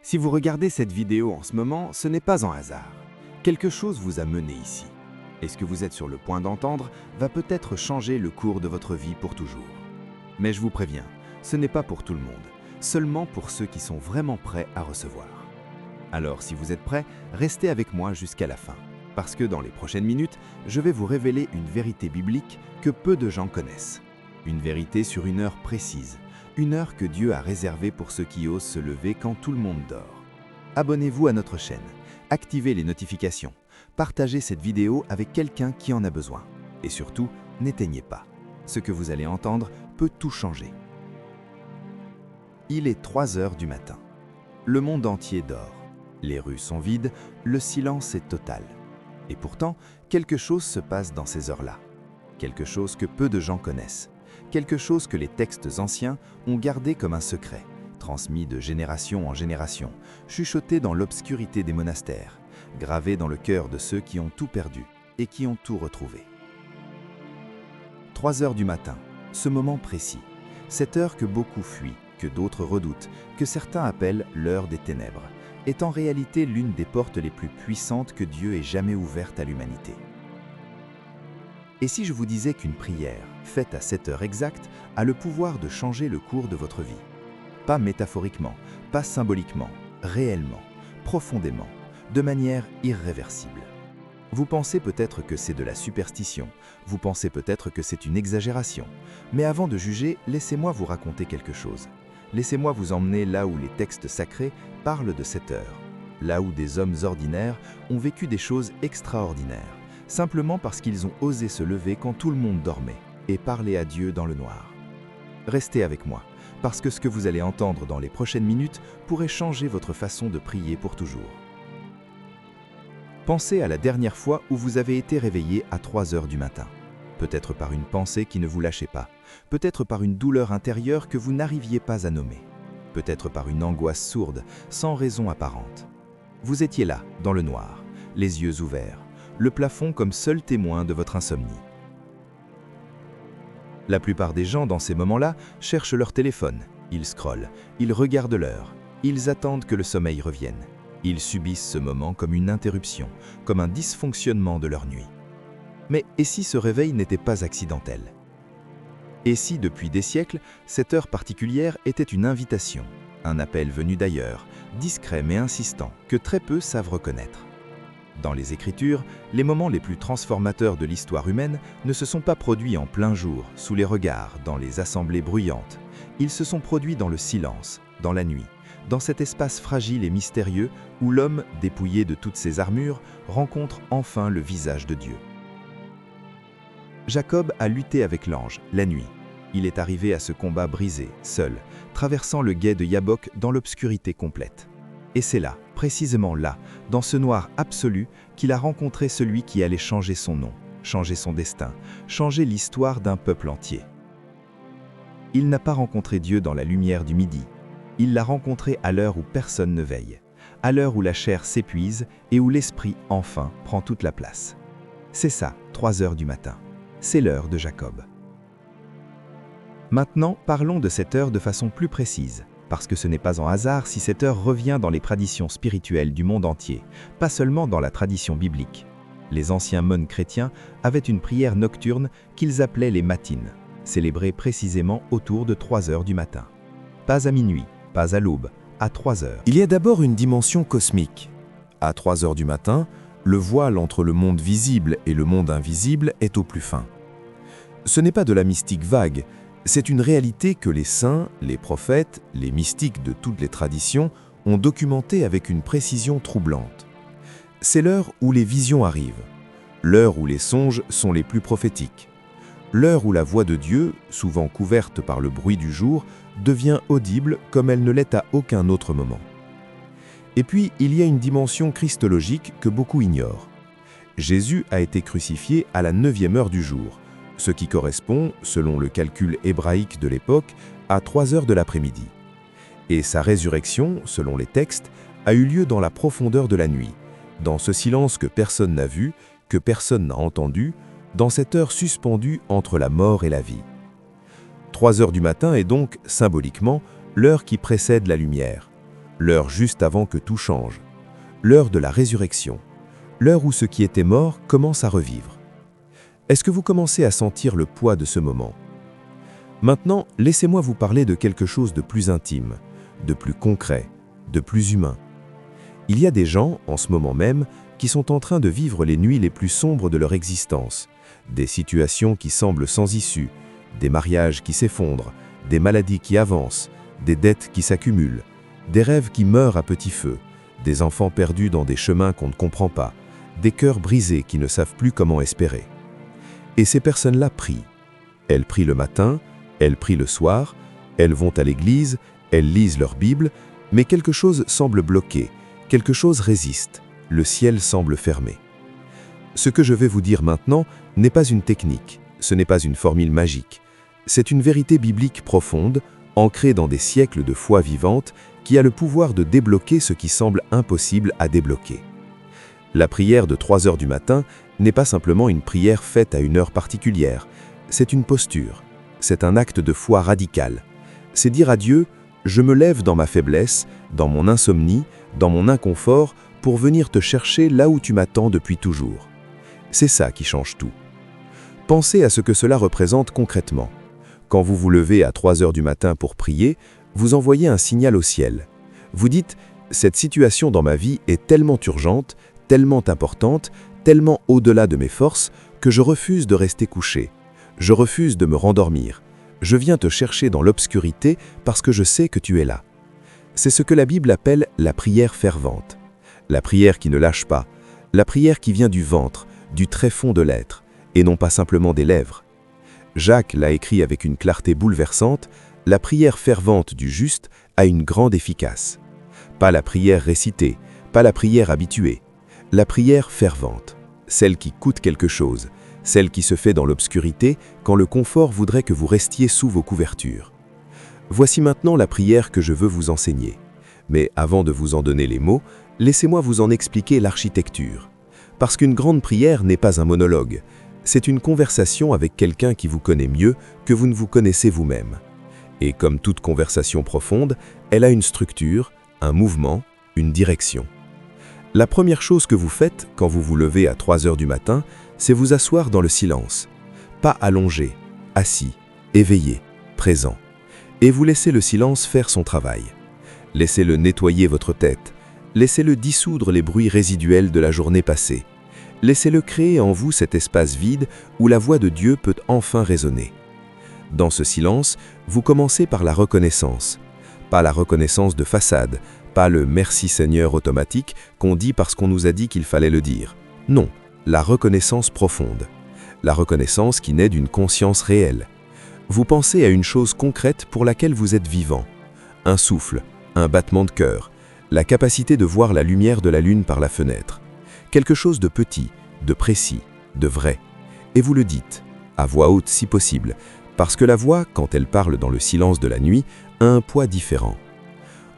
Si vous regardez cette vidéo en ce moment, ce n'est pas un hasard. Quelque chose vous a mené ici. Et ce que vous êtes sur le point d'entendre va peut-être changer le cours de votre vie pour toujours. Mais je vous préviens, ce n'est pas pour tout le monde, seulement pour ceux qui sont vraiment prêts à recevoir. Alors si vous êtes prêts, restez avec moi jusqu'à la fin, parce que dans les prochaines minutes, je vais vous révéler une vérité biblique que peu de gens connaissent. Une vérité sur une heure précise, une heure que Dieu a réservée pour ceux qui osent se lever quand tout le monde dort. Abonnez-vous à notre chaîne, activez les notifications, partagez cette vidéo avec quelqu'un qui en a besoin. Et surtout, n'éteignez pas. Ce que vous allez entendre peut tout changer. Il est 3 heures du matin. Le monde entier dort. Les rues sont vides, le silence est total. Et pourtant, quelque chose se passe dans ces heures-là. Quelque chose que peu de gens connaissent. Quelque chose que les textes anciens ont gardé comme un secret, transmis de génération en génération, chuchoté dans l'obscurité des monastères, gravé dans le cœur de ceux qui ont tout perdu et qui ont tout retrouvé. 3 heures du matin, ce moment précis, cette heure que beaucoup fuient, que d'autres redoutent, que certains appellent l'heure des ténèbres, est en réalité l'une des portes les plus puissantes que Dieu ait jamais ouvertes à l'humanité. Et si je vous disais qu'une prière, faite à cette heure exacte, a le pouvoir de changer le cours de votre vie? Pas métaphoriquement, pas symboliquement, réellement, profondément, de manière irréversible. Vous pensez peut-être que c'est de la superstition, vous pensez peut-être que c'est une exagération, mais avant de juger, laissez-moi vous raconter quelque chose. Laissez-moi vous emmener là où les textes sacrés parlent de cette heure, là où des hommes ordinaires ont vécu des choses extraordinaires, simplement parce qu'ils ont osé se lever quand tout le monde dormait et parler à Dieu dans le noir. Restez avec moi, parce que ce que vous allez entendre dans les prochaines minutes pourrait changer votre façon de prier pour toujours. Pensez à la dernière fois où vous avez été réveillé à 3 heures du matin. Peut-être par une pensée qui ne vous lâchait pas, peut-être par une douleur intérieure que vous n'arriviez pas à nommer, peut-être par une angoisse sourde, sans raison apparente. Vous étiez là, dans le noir, les yeux ouverts, le plafond comme seul témoin de votre insomnie. La plupart des gens dans ces moments-là cherchent leur téléphone, ils scrollent, ils regardent l'heure, ils attendent que le sommeil revienne. Ils subissent ce moment comme une interruption, comme un dysfonctionnement de leur nuit. Mais et si ce réveil n'était pas accidentel? Et si, depuis des siècles, cette heure particulière était une invitation, un appel venu d'ailleurs, discret mais insistant, que très peu savent reconnaître? Dans les Écritures, les moments les plus transformateurs de l'histoire humaine ne se sont pas produits en plein jour, sous les regards, dans les assemblées bruyantes. Ils se sont produits dans le silence, dans la nuit, dans cet espace fragile et mystérieux où l'homme, dépouillé de toutes ses armures, rencontre enfin le visage de Dieu. Jacob a lutté avec l'ange, la nuit. Il est arrivé à ce combat brisé, seul, traversant le gué de Yabok dans l'obscurité complète. Et c'est là, précisément là, dans ce noir absolu, qu'il a rencontré celui qui allait changer son nom, changer son destin, changer l'histoire d'un peuple entier. Il n'a pas rencontré Dieu dans la lumière du midi. Il l'a rencontré à l'heure où personne ne veille, à l'heure où la chair s'épuise et où l'esprit, enfin, prend toute la place. C'est ça, 3 heures du matin. C'est l'heure de Jacob. Maintenant, parlons de cette heure de façon plus précise, parce que ce n'est pas un hasard si cette heure revient dans les traditions spirituelles du monde entier, pas seulement dans la tradition biblique. Les anciens moines chrétiens avaient une prière nocturne qu'ils appelaient les matines, célébrée précisément autour de 3 heures du matin. Pas à minuit, pas à l'aube, à 3 heures. Il y a d'abord une dimension cosmique. À 3 heures du matin, le voile entre le monde visible et le monde invisible est au plus fin. Ce n'est pas de la mystique vague, c'est une réalité que les saints, les prophètes, les mystiques de toutes les traditions ont documentée avec une précision troublante. C'est l'heure où les visions arrivent, l'heure où les songes sont les plus prophétiques, l'heure où la voix de Dieu, souvent couverte par le bruit du jour, devient audible comme elle ne l'est à aucun autre moment. Et puis, il y a une dimension christologique que beaucoup ignorent. Jésus a été crucifié à la 9e heure du jour, ce qui correspond, selon le calcul hébraïque de l'époque, à 3 heures de l'après-midi. Et sa résurrection, selon les textes, a eu lieu dans la profondeur de la nuit, dans ce silence que personne n'a vu, que personne n'a entendu, dans cette heure suspendue entre la mort et la vie. 3 heures du matin est donc, symboliquement, l'heure qui précède la lumière, l'heure juste avant que tout change, l'heure de la résurrection, l'heure où ce qui était mort commence à revivre. Est-ce que vous commencez à sentir le poids de ce moment? Maintenant, laissez-moi vous parler de quelque chose de plus intime, de plus concret, de plus humain. Il y a des gens, en ce moment même, qui sont en train de vivre les nuits les plus sombres de leur existence, des situations qui semblent sans issue, des mariages qui s'effondrent, des maladies qui avancent, des dettes qui s'accumulent, des rêves qui meurent à petit feu, des enfants perdus dans des chemins qu'on ne comprend pas, des cœurs brisés qui ne savent plus comment espérer. Et ces personnes-là prient. Elles prient le matin, elles prient le soir, elles vont à l'église, elles lisent leur Bible, mais quelque chose semble bloqué, quelque chose résiste, le ciel semble fermé. Ce que je vais vous dire maintenant n'est pas une technique, ce n'est pas une formule magique. C'est une vérité biblique profonde, ancrée dans des siècles de foi vivante, qui a le pouvoir de débloquer ce qui semble impossible à débloquer. La prière de 3 heures du matin n'est pas simplement une prière faite à une heure particulière, c'est une posture, c'est un acte de foi radical. C'est dire à Dieu, je me lève dans ma faiblesse, dans mon insomnie, dans mon inconfort, pour venir te chercher là où tu m'attends depuis toujours. C'est ça qui change tout. Pensez à ce que cela représente concrètement. Quand vous vous levez à 3 heures du matin pour prier, vous envoyez un signal au ciel. Vous dites, cette situation dans ma vie est tellement urgente, tellement importante, tellement au-delà de mes forces, que je refuse de rester couché. Je refuse de me rendormir. Je viens te chercher dans l'obscurité parce que je sais que tu es là. C'est ce que la Bible appelle la prière fervente. La prière qui ne lâche pas, la prière qui vient du ventre, du tréfonds de l'être, et non pas simplement des lèvres. Jacques l'a écrit avec une clarté bouleversante, la prière fervente du juste a une grande efficace. Pas la prière récitée, pas la prière habituée, la prière fervente, celle qui coûte quelque chose, celle qui se fait dans l'obscurité quand le confort voudrait que vous restiez sous vos couvertures. Voici maintenant la prière que je veux vous enseigner. Mais avant de vous en donner les mots, laissez-moi vous en expliquer l'architecture. Parce qu'une grande prière n'est pas un monologue, c'est une conversation avec quelqu'un qui vous connaît mieux que vous ne vous connaissez vous-même. Et comme toute conversation profonde, elle a une structure, un mouvement, une direction. La première chose que vous faites quand vous vous levez à 3 heures du matin, c'est vous asseoir dans le silence. Pas allongé, assis, éveillé, présent. Et vous laissez le silence faire son travail. Laissez-le nettoyer votre tête. Laissez-le dissoudre les bruits résiduels de la journée passée. Laissez-le créer en vous cet espace vide où la voix de Dieu peut enfin résonner. Dans ce silence, vous commencez par la reconnaissance. Pas la reconnaissance de façade, pas le « merci Seigneur » automatique qu'on dit parce qu'on nous a dit qu'il fallait le dire. Non, la reconnaissance profonde. La reconnaissance qui naît d'une conscience réelle. Vous pensez à une chose concrète pour laquelle vous êtes vivant. Un souffle, un battement de cœur, la capacité de voir la lumière de la lune par la fenêtre. Quelque chose de petit, de précis, de vrai. Et vous le dites, à voix haute si possible, parce que la voix, quand elle parle dans le silence de la nuit, a un poids différent.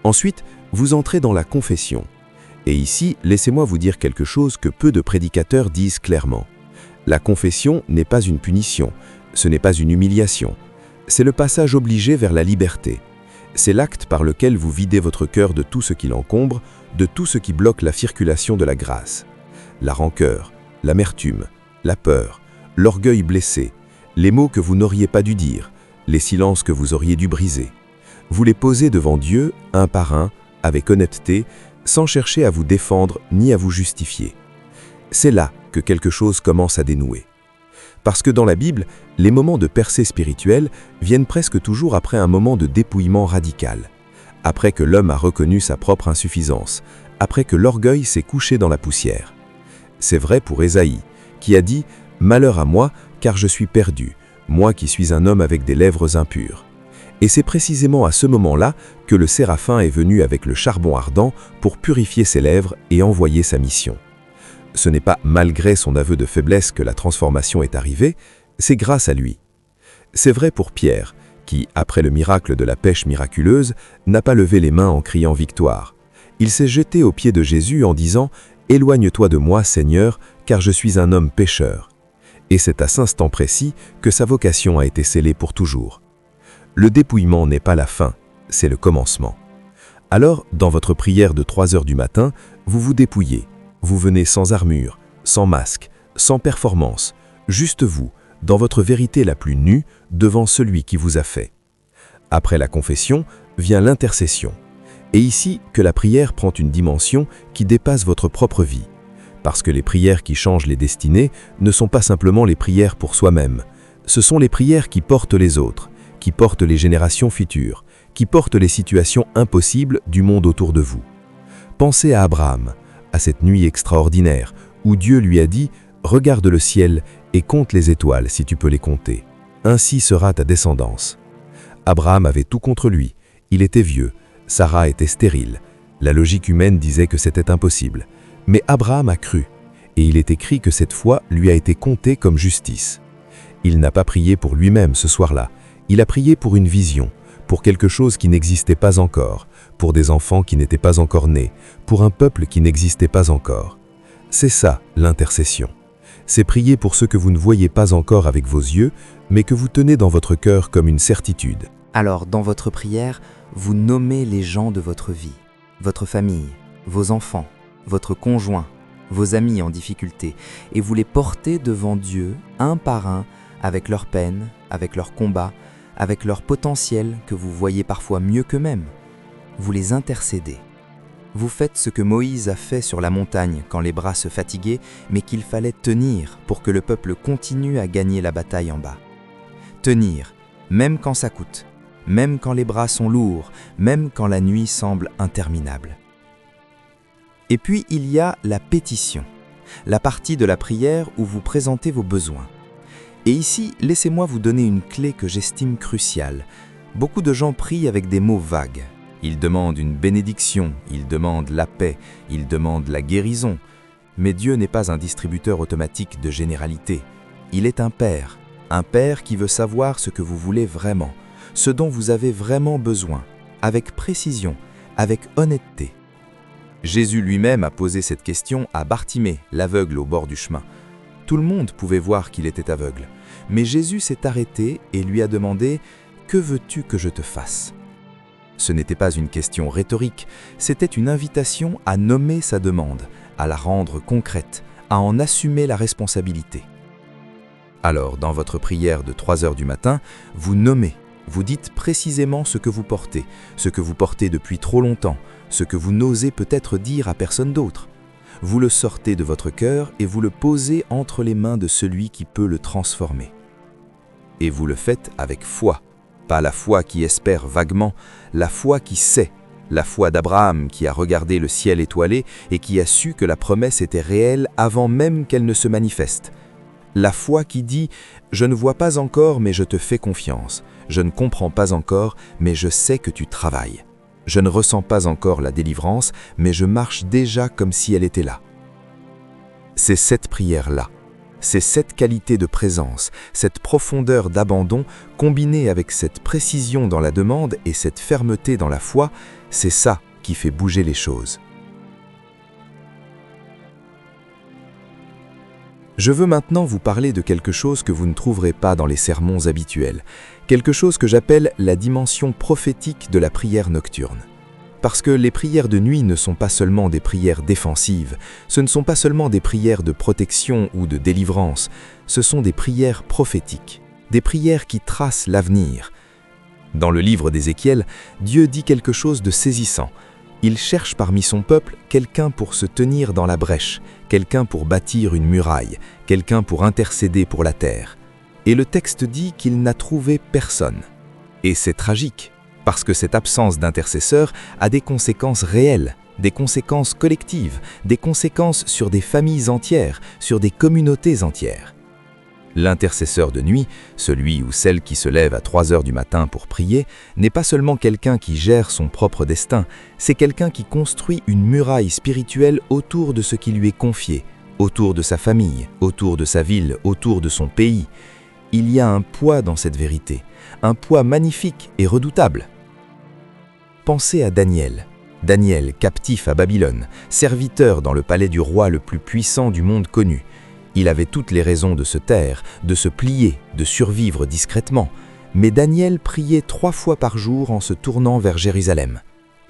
Ensuite, vous entrez dans la confession. Et ici, laissez-moi vous dire quelque chose que peu de prédicateurs disent clairement. La confession n'est pas une punition, ce n'est pas une humiliation. C'est le passage obligé vers la liberté. C'est l'acte par lequel vous videz votre cœur de tout ce qui l'encombre, de tout ce qui bloque la circulation de la grâce. La rancœur, l'amertume, la peur, l'orgueil blessé, les mots que vous n'auriez pas dû dire, les silences que vous auriez dû briser. Vous les posez devant Dieu, un par un, avec honnêteté, sans chercher à vous défendre ni à vous justifier. C'est là que quelque chose commence à dénouer. Parce que dans la Bible, les moments de percée spirituelle viennent presque toujours après un moment de dépouillement radical, après que l'homme a reconnu sa propre insuffisance, après que l'orgueil s'est couché dans la poussière. C'est vrai pour Ésaïe, qui a dit « Malheur à moi, car je suis perdu, moi qui suis un homme avec des lèvres impures ». Et c'est précisément à ce moment-là que le séraphin est venu avec le charbon ardent pour purifier ses lèvres et envoyer sa mission. Ce n'est pas malgré son aveu de faiblesse que la transformation est arrivée, c'est grâce à lui. C'est vrai pour Pierre, qui, après le miracle de la pêche miraculeuse, n'a pas levé les mains en criant victoire. Il s'est jeté aux pieds de Jésus en disant « Éloigne-toi de moi, Seigneur, car je suis un homme pécheur ». Et c'est à cet instant précis que sa vocation a été scellée pour toujours. Le dépouillement n'est pas la fin, c'est le commencement. Alors, dans votre prière de 3 heures du matin, vous vous dépouillez. Vous venez sans armure, sans masque, sans performance, juste vous, dans votre vérité la plus nue, devant celui qui vous a fait. Après la confession, vient l'intercession. Et ici que la prière prend une dimension qui dépasse votre propre vie. Parce que les prières qui changent les destinées ne sont pas simplement les prières pour soi-même. Ce sont les prières qui portent les autres, qui portent les générations futures, qui portent les situations impossibles du monde autour de vous. Pensez à Abraham, à cette nuit extraordinaire où Dieu lui a dit « Regarde le ciel et compte les étoiles si tu peux les compter. Ainsi sera ta descendance. » Abraham avait tout contre lui. Il était vieux, Sarah était stérile. La logique humaine disait que c'était impossible. Mais Abraham a cru, et il est écrit que cette foi lui a été comptée comme justice. Il n'a pas prié pour lui-même ce soir-là, il a prié pour une vision, pour quelque chose qui n'existait pas encore, pour des enfants qui n'étaient pas encore nés, pour un peuple qui n'existait pas encore. C'est ça, l'intercession. C'est prier pour ceux que vous ne voyez pas encore avec vos yeux, mais que vous tenez dans votre cœur comme une certitude. Alors, dans votre prière, vous nommez les gens de votre vie, votre famille, vos enfants, votre conjoint, vos amis en difficulté, et vous les portez devant Dieu, un par un, avec leurs peines, avec leurs combats, avec leur potentiel que vous voyez parfois mieux qu'eux-mêmes. Vous les intercédez. Vous faites ce que Moïse a fait sur la montagne quand les bras se fatiguaient, mais qu'il fallait tenir pour que le peuple continue à gagner la bataille en bas. Tenir, même quand ça coûte, même quand les bras sont lourds, même quand la nuit semble interminable. Et puis il y a la pétition, la partie de la prière où vous présentez vos besoins. Et ici, laissez-moi vous donner une clé que j'estime cruciale. Beaucoup de gens prient avec des mots vagues. Ils demandent une bénédiction, ils demandent la paix, ils demandent la guérison. Mais Dieu n'est pas un distributeur automatique de généralité. Il est un père qui veut savoir ce que vous voulez vraiment, ce dont vous avez vraiment besoin, avec précision, avec honnêteté. Jésus lui-même a posé cette question à Bartimée, l'aveugle au bord du chemin. Tout le monde pouvait voir qu'il était aveugle, mais Jésus s'est arrêté et lui a demandé « Que veux-tu que je te fasse ?» Ce n'était pas une question rhétorique, c'était une invitation à nommer sa demande, à la rendre concrète, à en assumer la responsabilité. Alors, dans votre prière de 3 heures du matin, vous nommez, vous dites précisément ce que vous portez depuis trop longtemps, ce que vous n'osez peut-être dire à personne d'autre. Vous le sortez de votre cœur et vous le posez entre les mains de celui qui peut le transformer. Et vous le faites avec foi, pas la foi qui espère vaguement, la foi qui sait, la foi d'Abraham qui a regardé le ciel étoilé et qui a su que la promesse était réelle avant même qu'elle ne se manifeste. La foi qui dit « Je ne vois pas encore, mais je te fais confiance. Je ne comprends pas encore, mais je sais que tu travailles. Je ne ressens pas encore la délivrance, mais je marche déjà comme si elle était là. » C'est cette prière-là, c'est cette qualité de présence, cette profondeur d'abandon, combinée avec cette précision dans la demande et cette fermeté dans la foi, c'est ça qui fait bouger les choses. Je veux maintenant vous parler de quelque chose que vous ne trouverez pas dans les sermons habituels, quelque chose que j'appelle la dimension prophétique de la prière nocturne. Parce que les prières de nuit ne sont pas seulement des prières défensives, ce ne sont pas seulement des prières de protection ou de délivrance, ce sont des prières prophétiques, des prières qui tracent l'avenir. Dans le livre d'Ézéchiel, Dieu dit quelque chose de saisissant. Il cherche parmi son peuple quelqu'un pour se tenir dans la brèche, quelqu'un pour bâtir une muraille, quelqu'un pour intercéder pour la terre. Et le texte dit qu'il n'a trouvé personne. Et c'est tragique, parce que cette absence d'intercesseur a des conséquences réelles, des conséquences collectives, des conséquences sur des familles entières, sur des communautés entières. L'intercesseur de nuit, celui ou celle qui se lève à 3 heures du matin pour prier, n'est pas seulement quelqu'un qui gère son propre destin, c'est quelqu'un qui construit une muraille spirituelle autour de ce qui lui est confié, autour de sa famille, autour de sa ville, autour de son pays. Il y a un poids dans cette vérité, un poids magnifique et redoutable. Pensez à Daniel. Daniel, captif à Babylone, serviteur dans le palais du roi le plus puissant du monde connu. Il avait toutes les raisons de se taire, de se plier, de survivre discrètement. Mais Daniel priait 3 fois par jour en se tournant vers Jérusalem.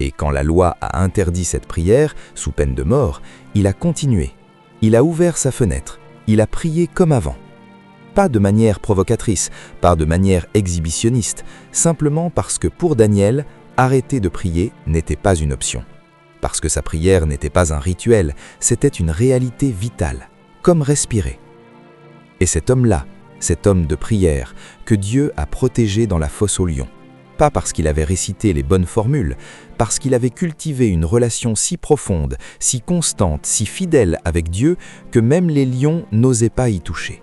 Et quand la loi a interdit cette prière, sous peine de mort, il a continué. Il a ouvert sa fenêtre. Il a prié comme avant. Pas de manière provocatrice, pas de manière exhibitionniste, simplement parce que pour Daniel, arrêter de prier n'était pas une option. Parce que sa prière n'était pas un rituel, c'était une réalité vitale, comme respirer. Et cet homme-là, cet homme de prière, que Dieu a protégé dans la fosse aux lions, pas parce qu'il avait récité les bonnes formules, parce qu'il avait cultivé une relation si profonde, si constante, si fidèle avec Dieu, que même les lions n'osaient pas y toucher.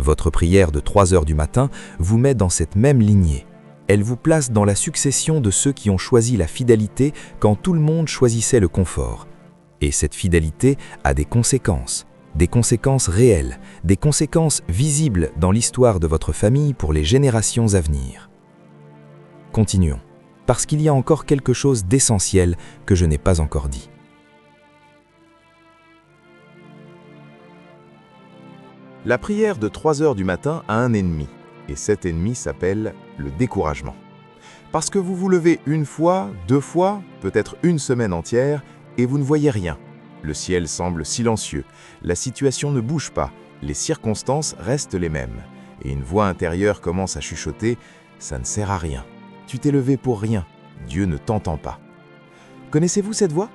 Votre prière de 3 heures du matin vous met dans cette même lignée. Elle vous place dans la succession de ceux qui ont choisi la fidélité quand tout le monde choisissait le confort. Et cette fidélité a des conséquences réelles, des conséquences visibles dans l'histoire de votre famille pour les générations à venir. Continuons, parce qu'il y a encore quelque chose d'essentiel que je n'ai pas encore dit. La prière de 3 heures du matin a un ennemi, et cet ennemi s'appelle le découragement. Parce que vous vous levez une fois, 2 fois, peut-être une semaine entière, et vous ne voyez rien. Le ciel semble silencieux, la situation ne bouge pas, les circonstances restent les mêmes, et une voix intérieure commence à chuchoter « ça ne sert à rien ». Tu t'es levé pour rien, Dieu ne t'entend pas. Connaissez-vous cette voix?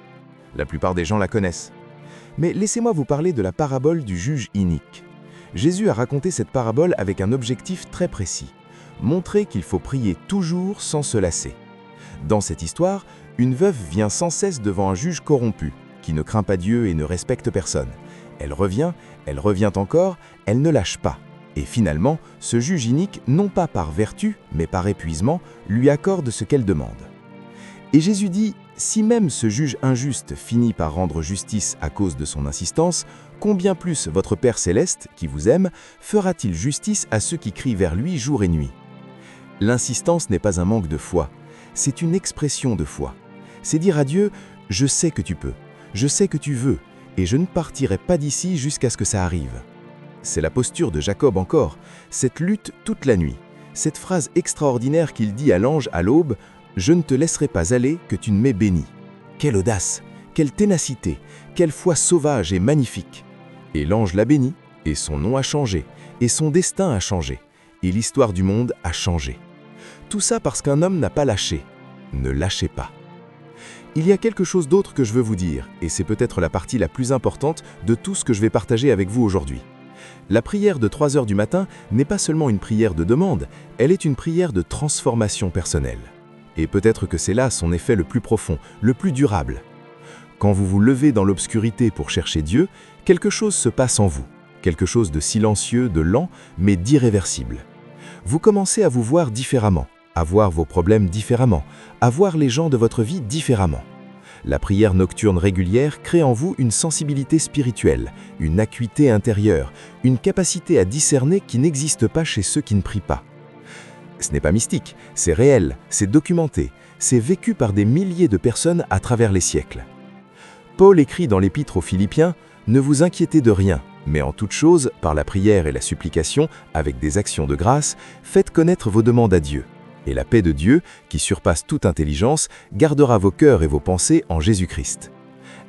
La plupart des gens la connaissent. Mais laissez-moi vous parler de la parabole du juge inique. Jésus a raconté cette parabole avec un objectif très précis, montrer qu'il faut prier toujours sans se lasser. Dans cette histoire, une veuve vient sans cesse devant un juge corrompu, qui ne craint pas Dieu et ne respecte personne. Elle revient encore, elle ne lâche pas. Et finalement, ce juge inique, non pas par vertu, mais par épuisement, lui accorde ce qu'elle demande. Et Jésus dit, si même ce juge injuste finit par rendre justice à cause de son insistance, combien plus votre Père Céleste, qui vous aime, fera-t-il justice à ceux qui crient vers lui jour et nuit? L'insistance n'est pas un manque de foi, c'est une expression de foi. C'est dire à Dieu, je sais que tu peux, je sais que tu veux, et je ne partirai pas d'ici jusqu'à ce que ça arrive. C'est la posture de Jacob encore, cette lutte toute la nuit, cette phrase extraordinaire qu'il dit à l'ange à l'aube, « Je ne te laisserai pas aller que tu ne m'aies béni ». Quelle audace, quelle ténacité, quelle foi sauvage et magnifique. Et l'ange l'a béni, et son nom a changé, et son destin a changé, et l'histoire du monde a changé. Tout ça parce qu'un homme n'a pas lâché. Ne lâchez pas. Il y a quelque chose d'autre que je veux vous dire, et c'est peut-être la partie la plus importante de tout ce que je vais partager avec vous aujourd'hui. La prière de 3 heures du matin n'est pas seulement une prière de demande, elle est une prière de transformation personnelle. Et peut-être que c'est là son effet le plus profond, le plus durable. Quand vous vous levez dans l'obscurité pour chercher Dieu, quelque chose se passe en vous, quelque chose de silencieux, de lent, mais d'irréversible. Vous commencez à vous voir différemment, à voir vos problèmes différemment, à voir les gens de votre vie différemment. La prière nocturne régulière crée en vous une sensibilité spirituelle, une acuité intérieure, une capacité à discerner qui n'existe pas chez ceux qui ne prient pas. Ce n'est pas mystique, c'est réel, c'est documenté, c'est vécu par des milliers de personnes à travers les siècles. Paul écrit dans l'Épître aux Philippiens « Ne vous inquiétez de rien, mais en toute chose, par la prière et la supplication, avec des actions de grâce, faites connaître vos demandes à Dieu. Et la paix de Dieu, qui surpasse toute intelligence, gardera vos cœurs et vos pensées en Jésus-Christ. »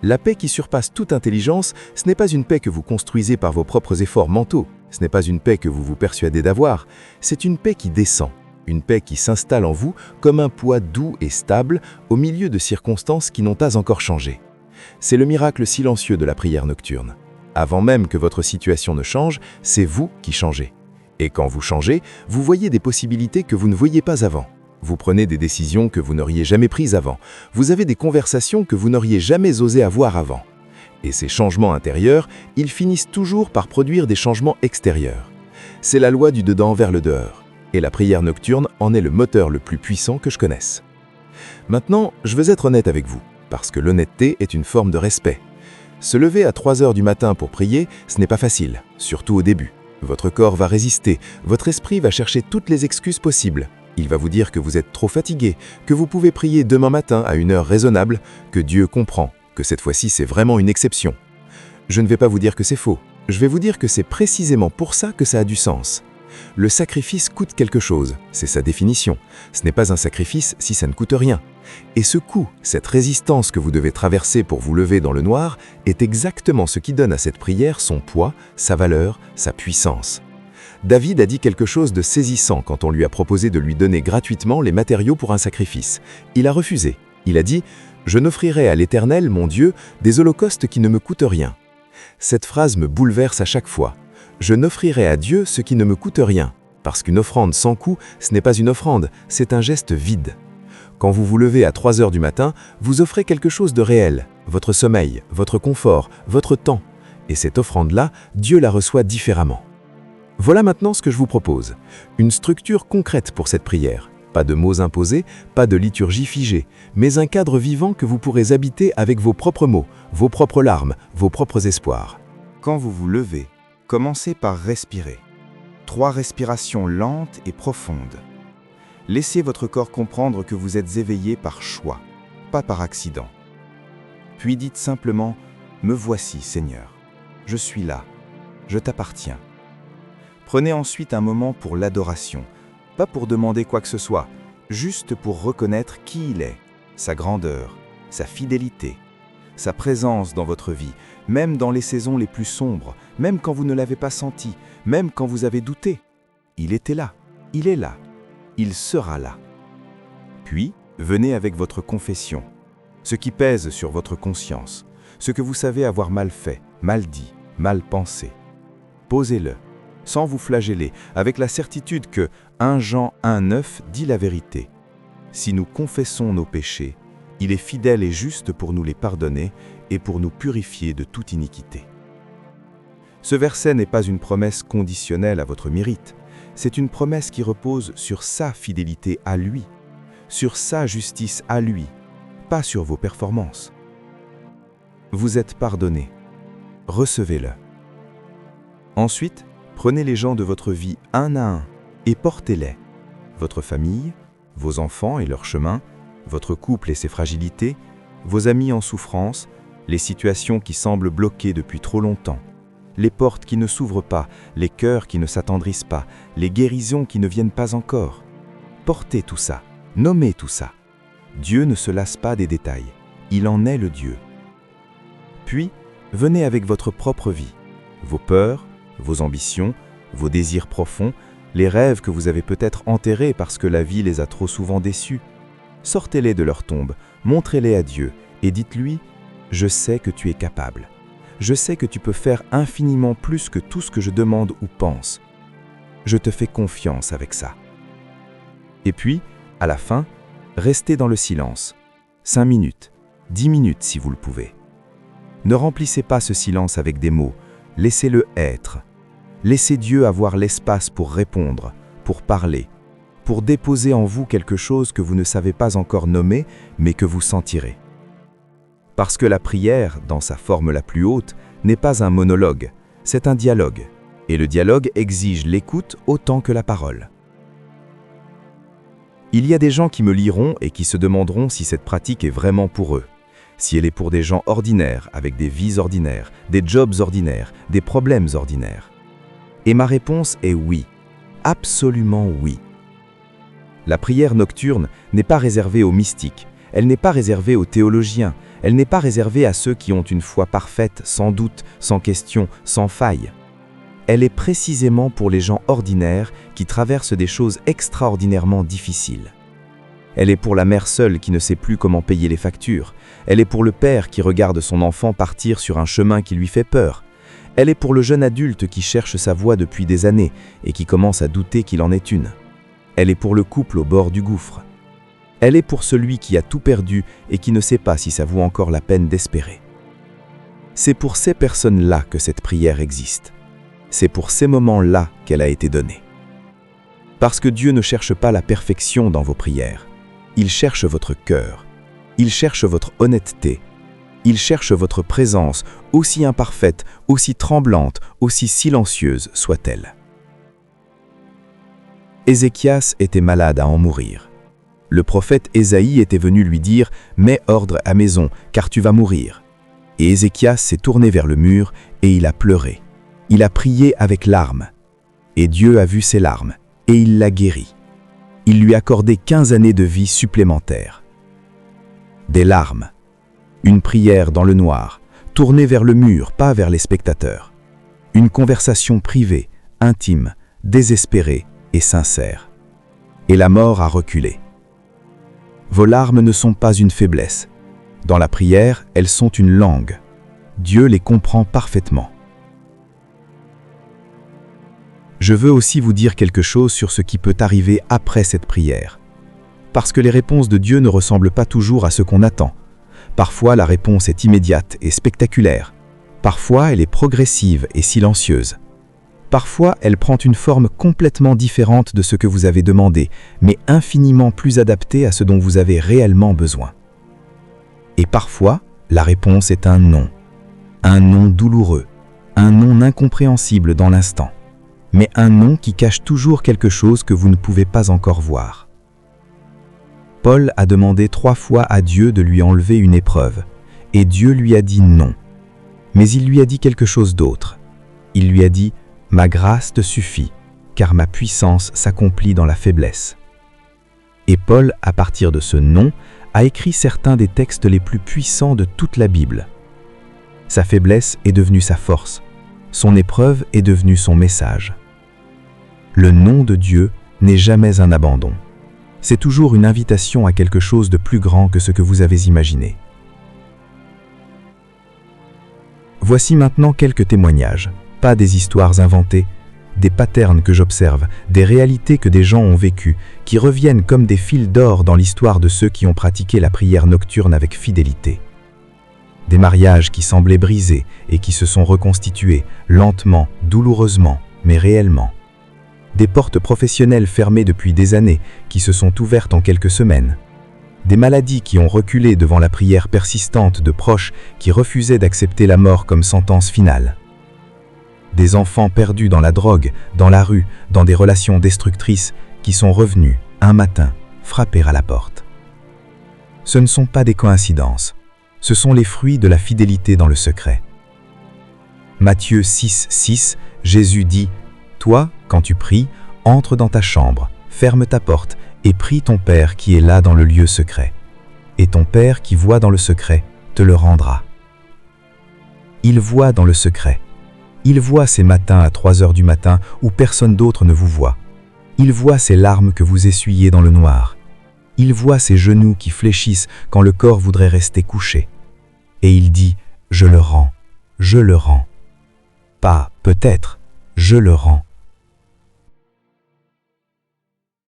La paix qui surpasse toute intelligence, ce n'est pas une paix que vous construisez par vos propres efforts mentaux, ce n'est pas une paix que vous vous persuadez d'avoir, c'est une paix qui descend, une paix qui s'installe en vous comme un poids doux et stable au milieu de circonstances qui n'ont pas encore changé. C'est le miracle silencieux de la prière nocturne. Avant même que votre situation ne change, c'est vous qui changez. Et quand vous changez, vous voyez des possibilités que vous ne voyiez pas avant. Vous prenez des décisions que vous n'auriez jamais prises avant. Vous avez des conversations que vous n'auriez jamais osé avoir avant. Et ces changements intérieurs, ils finissent toujours par produire des changements extérieurs. C'est la loi du dedans vers le dehors. Et la prière nocturne en est le moteur le plus puissant que je connaisse. Maintenant, je veux être honnête avec vous, parce que l'honnêteté est une forme de respect. Se lever à 3 heures du matin pour prier, ce n'est pas facile, surtout au début. Votre corps va résister, votre esprit va chercher toutes les excuses possibles. Il va vous dire que vous êtes trop fatigué, que vous pouvez prier demain matin à une heure raisonnable, que Dieu comprend, que cette fois-ci c'est vraiment une exception. Je ne vais pas vous dire que c'est faux, je vais vous dire que c'est précisément pour ça que ça a du sens. Le sacrifice coûte quelque chose, c'est sa définition. Ce n'est pas un sacrifice si ça ne coûte rien. Et ce coup, cette résistance que vous devez traverser pour vous lever dans le noir, est exactement ce qui donne à cette prière son poids, sa valeur, sa puissance. David a dit quelque chose de saisissant quand on lui a proposé de lui donner gratuitement les matériaux pour un sacrifice. Il a refusé. Il a dit « Je n'offrirai à l'Éternel, mon Dieu, des holocaustes qui ne me coûtent rien ». Cette phrase me bouleverse à chaque fois. Je n'offrirai à Dieu ce qui ne me coûte rien, parce qu'une offrande sans coût, ce n'est pas une offrande, c'est un geste vide. Quand vous vous levez à 3 heures du matin, vous offrez quelque chose de réel, votre sommeil, votre confort, votre temps. Et cette offrande-là, Dieu la reçoit différemment. Voilà maintenant ce que je vous propose. Une structure concrète pour cette prière. Pas de mots imposés, pas de liturgie figée, mais un cadre vivant que vous pourrez habiter avec vos propres mots, vos propres larmes, vos propres espoirs. Quand vous vous levez, commencez par respirer. 3 respirations lentes et profondes. Laissez votre corps comprendre que vous êtes éveillé par choix, pas par accident. Puis dites simplement « Me voici, Seigneur. Je suis là. Je t'appartiens. » Prenez ensuite un moment pour l'adoration, pas pour demander quoi que ce soit, juste pour reconnaître qui il est, sa grandeur, sa fidélité, sa présence dans votre vie, même dans les saisons les plus sombres, même quand vous ne l'avez pas senti, même quand vous avez douté. Il était là, il est là, il sera là. Puis, venez avec votre confession, ce qui pèse sur votre conscience, ce que vous savez avoir mal fait, mal dit, mal pensé. Posez-le, sans vous flageller, avec la certitude que 1 Jean 1,9 dit la vérité. Si nous confessons nos péchés, il est fidèle et juste pour nous les pardonner et pour nous purifier de toute iniquité. Ce verset n'est pas une promesse conditionnelle à votre mérite, c'est une promesse qui repose sur sa fidélité à lui, sur sa justice à lui, pas sur vos performances. Vous êtes pardonné, recevez-le. Ensuite, prenez les gens de votre vie un à un et portez-les. Votre famille, vos enfants et leur chemin, votre couple et ses fragilités, vos amis en souffrance, les situations qui semblent bloquées depuis trop longtemps, les portes qui ne s'ouvrent pas, les cœurs qui ne s'attendrissent pas, les guérisons qui ne viennent pas encore. Portez tout ça, nommez tout ça. Dieu ne se lasse pas des détails, il en est le Dieu. Puis, venez avec votre propre vie, vos peurs, vos ambitions, vos désirs profonds, les rêves que vous avez peut-être enterrés parce que la vie les a trop souvent déçus. Sortez-les de leur tombe, montrez-les à Dieu et dites-lui « Je sais que tu es capable. Je sais que tu peux faire infiniment plus que tout ce que je demande ou pense. Je te fais confiance avec ça. » Et puis, à la fin, restez dans le silence. 5 minutes, 10 minutes si vous le pouvez. Ne remplissez pas ce silence avec des mots, laissez-le être. Laissez Dieu avoir l'espace pour répondre, pour parler, pour déposer en vous quelque chose que vous ne savez pas encore nommer, mais que vous sentirez. Parce que la prière, dans sa forme la plus haute, n'est pas un monologue, c'est un dialogue. Et le dialogue exige l'écoute autant que la parole. Il y a des gens qui me liront et qui se demanderont si cette pratique est vraiment pour eux. Si elle est pour des gens ordinaires, avec des vies ordinaires, des jobs ordinaires, des problèmes ordinaires. Et ma réponse est oui, absolument oui. La prière nocturne n'est pas réservée aux mystiques, elle n'est pas réservée aux théologiens, elle n'est pas réservée à ceux qui ont une foi parfaite, sans doute, sans question, sans faille. Elle est précisément pour les gens ordinaires qui traversent des choses extraordinairement difficiles. Elle est pour la mère seule qui ne sait plus comment payer les factures. Elle est pour le père qui regarde son enfant partir sur un chemin qui lui fait peur. Elle est pour le jeune adulte qui cherche sa voie depuis des années et qui commence à douter qu'il en est une. Elle est pour le couple au bord du gouffre. Elle est pour celui qui a tout perdu et qui ne sait pas si ça vaut encore la peine d'espérer. C'est pour ces personnes-là que cette prière existe. C'est pour ces moments-là qu'elle a été donnée. Parce que Dieu ne cherche pas la perfection dans vos prières. Il cherche votre cœur. Il cherche votre honnêteté. Il cherche votre présence, aussi imparfaite, aussi tremblante, aussi silencieuse soit-elle. Ézéchias était malade à en mourir. Le prophète Ésaïe était venu lui dire « Mets ordre à maison, car tu vas mourir. » Et Ézéchias s'est tourné vers le mur et il a pleuré. Il a prié avec larmes. Et Dieu a vu ses larmes et il l'a guéri. Il lui a accordé 15 années de vie supplémentaires. des larmes. Une prière dans le noir, tournée vers le mur, pas vers les spectateurs. Une conversation privée, intime, désespérée et sincère. Et la mort a reculé. Vos larmes ne sont pas une faiblesse. Dans la prière, elles sont une langue. Dieu les comprend parfaitement. Je veux aussi vous dire quelque chose sur ce qui peut arriver après cette prière. Parce que les réponses de Dieu ne ressemblent pas toujours à ce qu'on attend. Parfois, la réponse est immédiate et spectaculaire. Parfois, elle est progressive et silencieuse. Parfois, elle prend une forme complètement différente de ce que vous avez demandé, mais infiniment plus adaptée à ce dont vous avez réellement besoin. Et parfois, la réponse est un non. Un non douloureux, un non incompréhensible dans l'instant, mais un non qui cache toujours quelque chose que vous ne pouvez pas encore voir. Paul a demandé 3 fois à Dieu de lui enlever une épreuve, et Dieu lui a dit non. Mais il lui a dit quelque chose d'autre. Il lui a dit « Ma grâce te suffit, car ma puissance s'accomplit dans la faiblesse. » Et Paul, à partir de ce non, a écrit certains des textes les plus puissants de toute la Bible. Sa faiblesse est devenue sa force. Son épreuve est devenue son message. Le non de Dieu n'est jamais un abandon. C'est toujours une invitation à quelque chose de plus grand que ce que vous avez imaginé. Voici maintenant quelques témoignages, pas des histoires inventées, des patterns que j'observe, des réalités que des gens ont vécues, qui reviennent comme des fils d'or dans l'histoire de ceux qui ont pratiqué la prière nocturne avec fidélité. Des mariages qui semblaient brisés et qui se sont reconstitués, lentement, douloureusement, mais réellement. Des portes professionnelles fermées depuis des années qui se sont ouvertes en quelques semaines. Des maladies qui ont reculé devant la prière persistante de proches qui refusaient d'accepter la mort comme sentence finale. Des enfants perdus dans la drogue, dans la rue, dans des relations destructrices qui sont revenus, un matin, frapper à la porte. Ce ne sont pas des coïncidences, ce sont les fruits de la fidélité dans le secret. Matthieu 6,6, Jésus dit « Toi, quand tu pries, entre dans ta chambre, ferme ta porte et prie ton Père qui est là dans le lieu secret. Et ton Père qui voit dans le secret te le rendra. » Il voit dans le secret. Il voit ces matins à 3 heures du matin où personne d'autre ne vous voit. Il voit ces larmes que vous essuyez dans le noir. Il voit ces genoux qui fléchissent quand le corps voudrait rester couché. Et il dit « Je le rends, je le rends. » Pas « peut-être », je le rends.